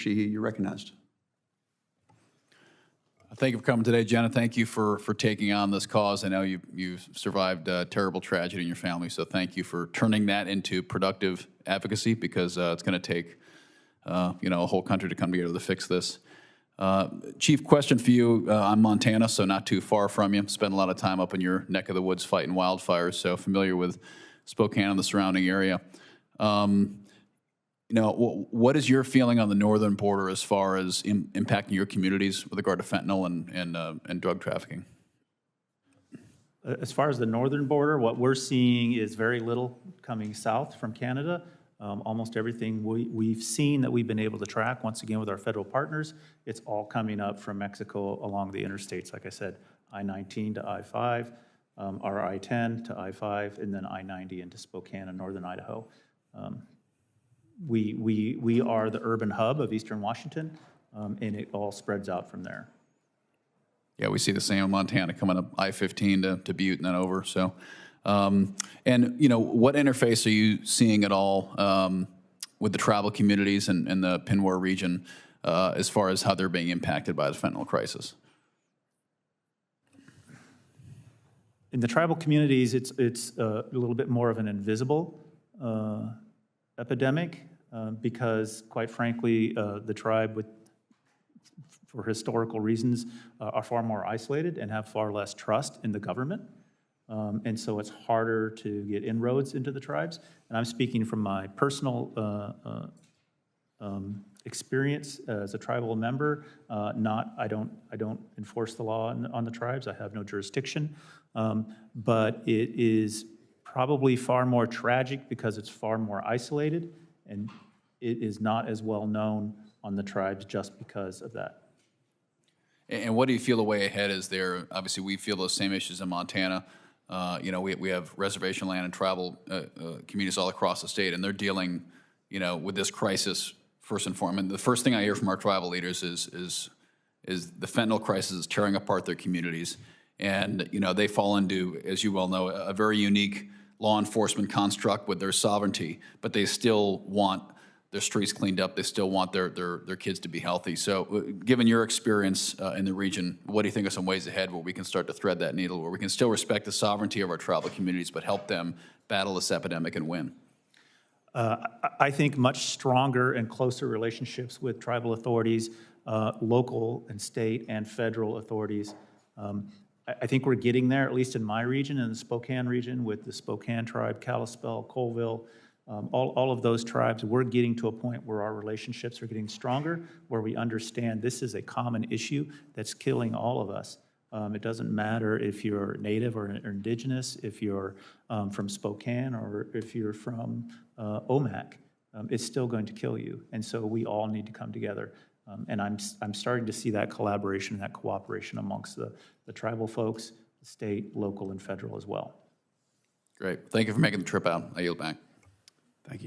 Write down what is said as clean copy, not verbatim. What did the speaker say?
Sheehy, you're recognized. Thank you for coming today, Jenna. Thank you for taking on this cause. I know you've survived a terrible tragedy in your family, so thank you for turning that into productive advocacy, because it's going to take a whole country to come together to fix this. Chief, question for you. I'm Montana, so not too far from you. Spent a lot of time up in your neck of the woods fighting wildfires, so familiar with Spokane and the surrounding area. What is your feeling on the northern border as far as impacting your communities with regard to fentanyl and drug trafficking? As far as the northern border, what we're seeing is very little coming south from Canada. Almost everything we've seen that we've been able to track, once again with our federal partners, it's all coming up from Mexico along the interstates, like I said, I-19 to I-5, or I-10 to I-5, and then I-90 into Spokane and northern Idaho. We are the urban hub of eastern Washington, and it all spreads out from there. Yeah, we see the same in Montana, coming up I-15 to Butte and then over. So, what interface are you seeing at all with the tribal communities and the Pinwar region as far as how they're being impacted by the fentanyl crisis? In the tribal communities, it's a little bit more of an invisible epidemic, because, quite frankly, the tribe, for historical reasons, are far more isolated and have far less trust in the government. And so it's harder to get inroads into the tribes. And I'm speaking from my personal experience as a tribal member. I don't enforce the law on the tribes. I have no jurisdiction. But it is probably far more tragic because it's far more isolated, and it is not as well known on the tribes just because of that. And what do you feel the way ahead is there? Obviously, we feel those same issues in Montana. We have reservation land and tribal communities all across the state, and they're dealing, with this crisis first and foremost. And the first thing I hear from our tribal leaders is the fentanyl crisis is tearing apart their communities. And, they fall into, as you well know, a very unique law enforcement construct with their sovereignty, but they still want their streets cleaned up. They still want their kids to be healthy. So given your experience in the region, what do you think are some ways ahead where we can start to thread that needle, where we can still respect the sovereignty of our tribal communities, but help them battle this epidemic and win? I think much stronger and closer relationships with tribal authorities, local and state and federal authorities. I think we're getting there, at least in my region, in the Spokane region, with the Spokane tribe, Kalispell, Colville, all of those tribes. We're getting to a point where our relationships are getting stronger, where we understand this is a common issue that's killing all of us. It doesn't matter if you're Native or Indigenous, if you're from Spokane or if you're from OMAC. It's still going to kill you. And so we all need to come together. And I'm starting to see that collaboration and that cooperation amongst the tribal folks, the state, local, and federal as well. Great. Thank you for making the trip out. I yield back.